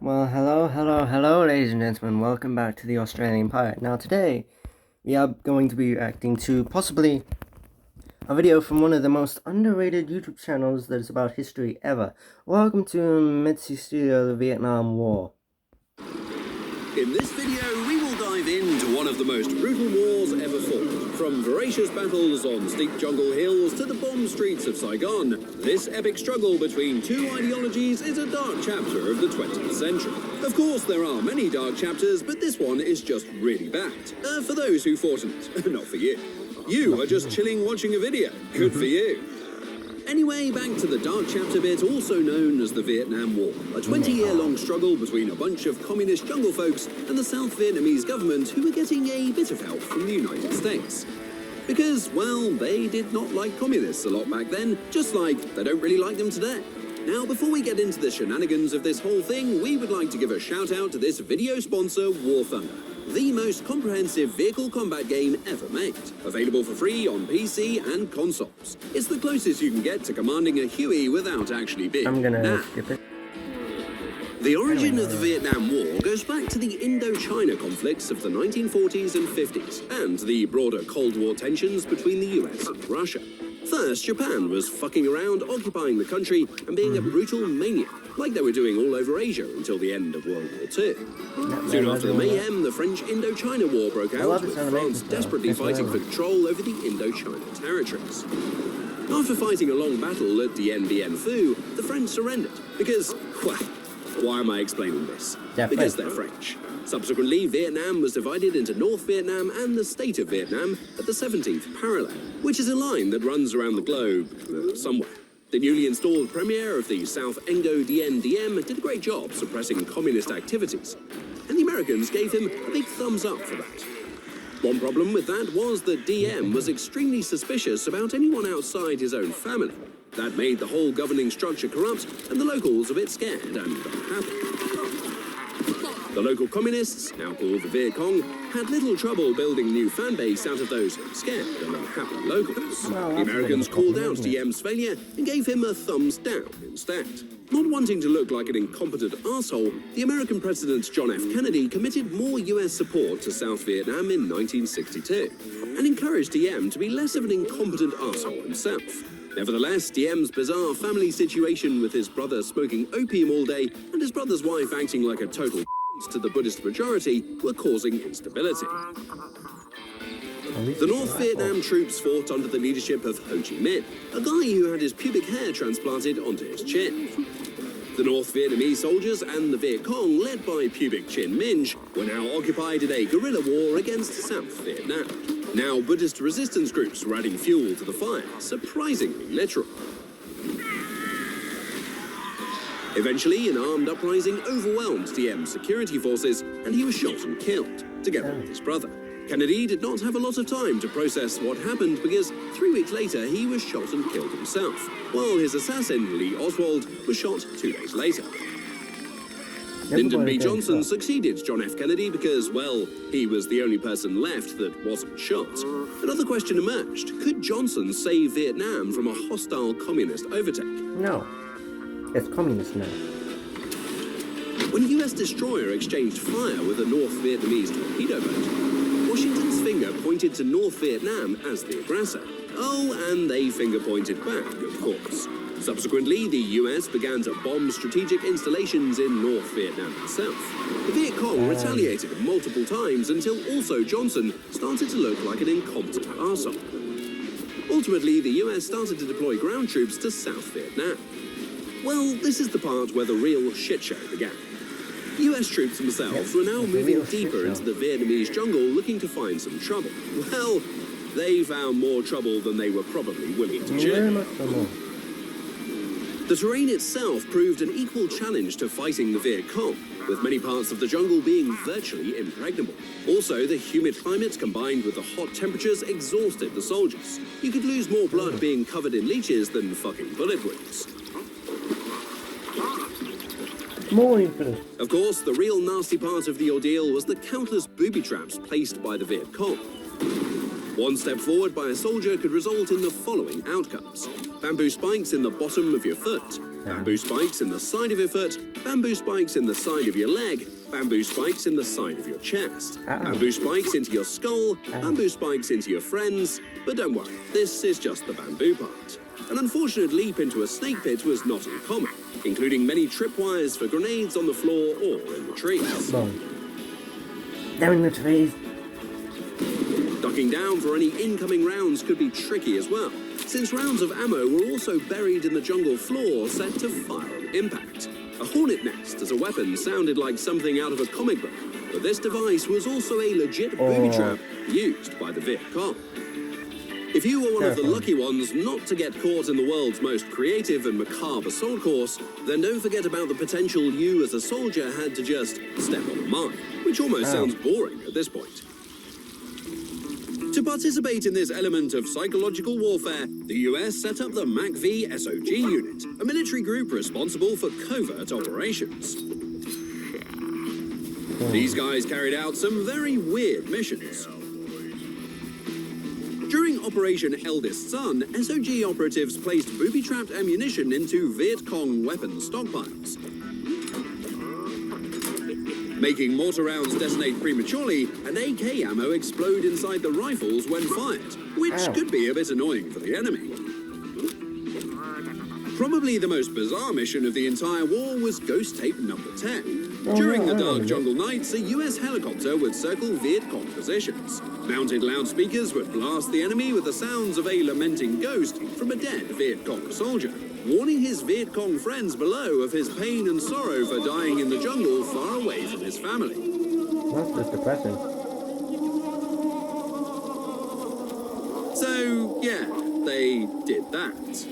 Well, hello, ladies and gentlemen. Welcome back to the Australian Pirate. Now, today, we are going to be reacting to possibly a video from one of the most underrated YouTube channels that is about history ever. Welcome to Mitzi Studio, the Vietnam War. In this video, we will dive into one of the most brutal wars ever fought. From voracious battles on steep jungle hills to the bomb streets of Saigon, this epic struggle between two ideologies is a dark chapter of the 20th century. Of course, there are many dark chapters, but this one is just really bad. For those who fought in it, not for you. You are just chilling watching a video. Good for you. Anyway, back to the dark chapter bit, also known as the Vietnam War, a 20-year-long struggle between a bunch of communist jungle folks and the South Vietnamese government who were getting a bit of help from the United States. Because, well, they did not like communists a lot back then, just like they don't really like them today. Now, before we get into the shenanigans of this whole thing, we would like to give a shout out to this video sponsor, War Thunder, the most comprehensive vehicle combat game ever made. Available for free on PC and consoles. It's the closest you can get to commanding a Huey without actually being I'm gonna skip it. The origin of the Vietnam War goes back to the Indochina conflicts of the 1940s and 50s, and the broader Cold War tensions between the US and Russia. First, Japan was fucking around, occupying the country, and being a brutal maniac, like they were doing all over Asia until the end of World War II. Soon after the mayhem, the French Indochina War broke out, with France desperately fighting for control over the Indochina territories. After fighting a long battle at Dien Bien Phu, the French surrendered, because, well, why am I explaining this? Because they're French. Subsequently, Vietnam was divided into North Vietnam and the state of Vietnam at the 17th parallel, which is a line that runs around the globe somewhere. The newly installed premier of the South Ngo Dien Diem did a great job suppressing communist activities, and the Americans gave him a big thumbs up for that. One problem with that was that Diem was extremely suspicious about anyone outside his own family. That made the whole governing structure corrupt and the locals a bit scared and unhappy. The local communists, now called the Viet Cong, had little trouble building new fan base out of those scared and unhappy locals. The Americans called out Diem's failure and gave him a thumbs down instead. Not wanting to look like an incompetent arsehole, the American President John F. Kennedy committed more US support to South Vietnam in 1962 and encouraged Diem to be less of an incompetent arsehole himself. Nevertheless, Diem's bizarre family situation with his brother smoking opium all day and his brother's wife acting like a total to the Buddhist majority were causing instability. The North Vietnam troops fought under the leadership of Ho Chi Minh, a guy who had his pubic hair transplanted onto his chin. The North Vietnamese soldiers and the Viet Cong, led by Pubic Chin Minh, were now occupied in a guerrilla war against South Vietnam. Now Buddhist resistance groups were adding fuel to the fire, surprisingly literal. Eventually, an armed uprising overwhelmed Diem's security forces, and he was shot and killed, together with his brother. Kennedy did not have a lot of time to process what happened because 3 weeks later he was shot and killed himself, while his assassin, Lee Oswald, was shot 2 days later. Lyndon B. Johnson succeeded John F. Kennedy because, well, he was the only person left that wasn't shot. Another question emerged. Could Johnson save Vietnam from a hostile communist overtake? No. It's communist now. When a US destroyer exchanged fire with a North Vietnamese torpedo boat, Washington's finger pointed to North Vietnam as the aggressor. Oh, and they finger pointed back, of course. Subsequently, the US began to bomb strategic installations in North Vietnam itself. The Viet Cong retaliated multiple times until also Johnson started to look like an incompetent arsehole. Ultimately, the US started to deploy ground troops to South Vietnam. Well, this is the part where the real shit show began. US troops themselves were now moving deeper into the Vietnamese jungle looking to find some trouble. Well, they found more trouble than they were probably willing to share. The terrain itself proved an equal challenge to fighting the Viet Cong, with many parts of the jungle being virtually impregnable. Also, the humid climate combined with the hot temperatures exhausted the soldiers. You could lose more blood being covered in leeches than fucking bullet wounds. Of course, the real nasty part of the ordeal was the countless booby traps placed by the Viet Cong. One step forward by a soldier could result in the following outcomes: bamboo spikes in the bottom of your foot, Bamboo spikes in the side of your foot, bamboo spikes in the side of your leg, bamboo spikes in the side of your chest, bamboo spikes into your skull, bamboo spikes into your friends. But don't worry, this is just the bamboo part. An unfortunate leap into a snake pit was not uncommon, including many tripwires for grenades on the floor or in the trees. Boom. Down in the trees. Ducking down for any incoming rounds could be tricky as well, since rounds of ammo were also buried in the jungle floor set to fire on impact. A hornet nest as a weapon sounded like something out of a comic book, but this device was also a legit booby trap used by the Viet Cong. If you were one of the lucky ones not to get caught in the world's most creative and macabre assault course, then don't forget about the potential you as a soldier had to just step on a mine, which almost sounds boring at this point. To participate in this element of psychological warfare, the US set up the MACV SOG unit, a military group responsible for covert operations. These guys carried out some very weird missions. During Operation Eldest Son, SOG operatives placed booby-trapped ammunition into Viet Cong weapons stockpiles. Making mortar rounds detonate prematurely, and AK ammo explode inside the rifles when fired, which could be a bit annoying for the enemy. Probably the most bizarre mission of the entire war was Ghost Tape number 10. During the dark jungle nights, a US helicopter would circle Viet Cong positions. Mounted loudspeakers would blast the enemy with the sounds of a lamenting ghost from a dead Viet Cong soldier, warning his Viet Cong friends below of his pain and sorrow for dying in the jungle far away from his family. That's just depressing. So, yeah, they did that.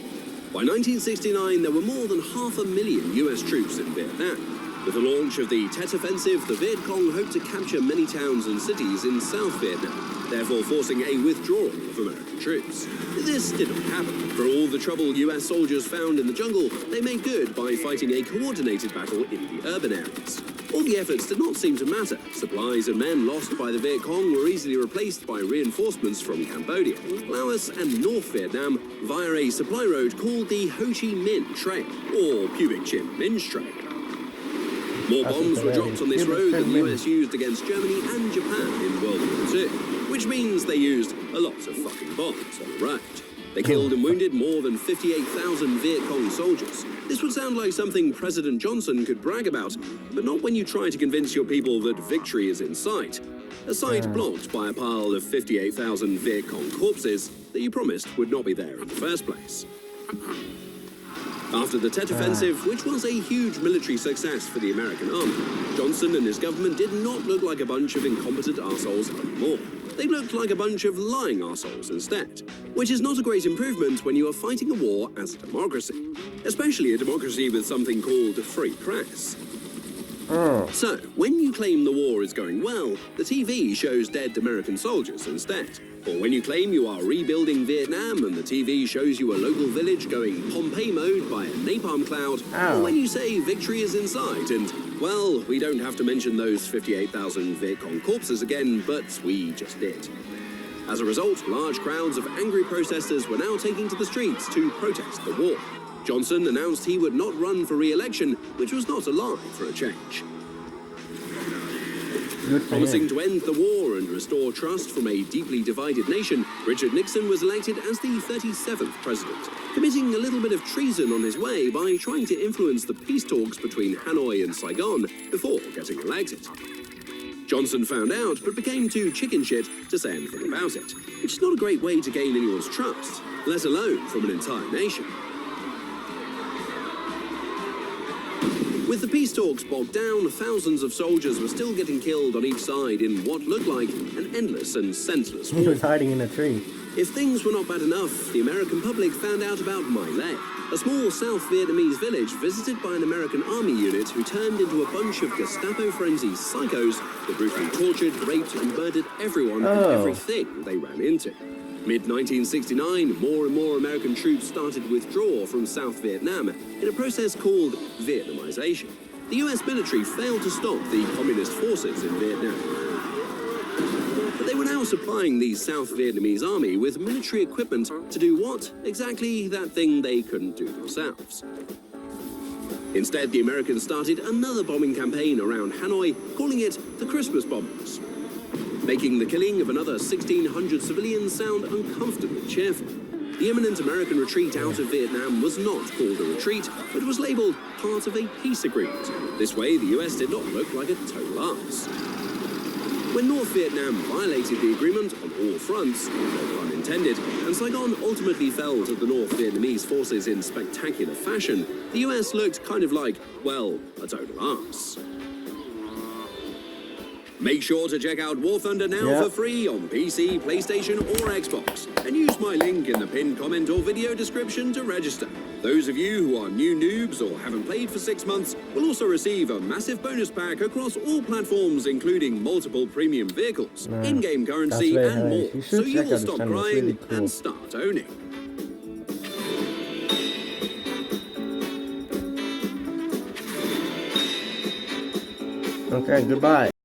By 1969, there were more than 500,000 US troops in Vietnam. With the launch of the Tet Offensive, the Viet Cong hoped to capture many towns and cities in South Vietnam, therefore forcing a withdrawal of American troops. This didn't happen. For all the trouble US soldiers found in the jungle, they made good by fighting a coordinated battle in the urban areas. All the efforts did not seem to matter. Supplies and men lost by the Viet Cong were easily replaced by reinforcements from Cambodia, Laos and North Vietnam via a supply road called the Ho Chi Minh Trail, or Pubic Chin Minge Trail. More bombs were dropped on this road than the US used against Germany and Japan in World War II, which means they used a lot of fucking bombs on the road. They killed and wounded more than 58,000 Viet Cong soldiers. This would sound like something President Johnson could brag about, but not when you try to convince your people that victory is in sight. A sight blocked by a pile of 58,000 Viet Cong corpses that you promised would not be there in the first place. After the Tet Offensive, which was a huge military success for the American army, Johnson and his government did not look like a bunch of incompetent arseholes anymore. They looked like a bunch of lying arseholes instead, which is not a great improvement when you are fighting a war as a democracy, especially a democracy with something called a free press. So, when you claim the war is going well, the TV shows dead American soldiers instead. Or when you claim you are rebuilding Vietnam and the TV shows you a local village going Pompeii mode by a napalm cloud, or when you say victory is in sight and, well, we don't have to mention those 58,000 Viet Cong corpses again, but we just did. As a result, large crowds of angry protesters were now taking to the streets to protest the war. Johnson announced he would not run for re-election, which was not a lie for a change. Promising to end the war and restore trust from a deeply divided nation, Richard Nixon was elected as the 37th president, committing a little bit of treason on his way by trying to influence the peace talks between Hanoi and Saigon before getting elected. Johnson found out, but became too chicken shit to say anything about it, which is not a great way to gain anyone's trust, let alone from an entire nation. With the peace talks bogged down, thousands of soldiers were still getting killed on each side in what looked like an endless and senseless war. He was hiding in a tree. If things were not bad enough, the American public found out about My Lai, a small South Vietnamese village visited by an American army unit who turned into a bunch of Gestapo frenzied psychos that brutally tortured, raped and murdered everyone and everything they ran into. Mid-1969, more and more American troops started to withdraw from South Vietnam in a process called Vietnamization. The US military failed to stop the communist forces in Vietnam. But they were now supplying the South Vietnamese army with military equipment to do what? Exactly that thing they couldn't do themselves. Instead, the Americans started another bombing campaign around Hanoi, calling it the Christmas Bombers, making the killing of another 1,600 civilians sound uncomfortably cheerful. The imminent American retreat out of Vietnam was not called a retreat, but was labelled part of a peace agreement. This way, the US did not look like a total arse. When North Vietnam violated the agreement on all fronts, no pun intended, and Saigon ultimately fell to the North Vietnamese forces in spectacular fashion, the US looked kind of like, well, a total arse. Make sure to check out War Thunder now for free on PC, PlayStation or Xbox, and use my link in the pinned comment or video description to register. Those of you who are new noobs or haven't played for 6 months will also receive a massive bonus pack across all platforms, including multiple premium vehicles, in-game currency and more, so you will stop crying and start owning. Okay, goodbye.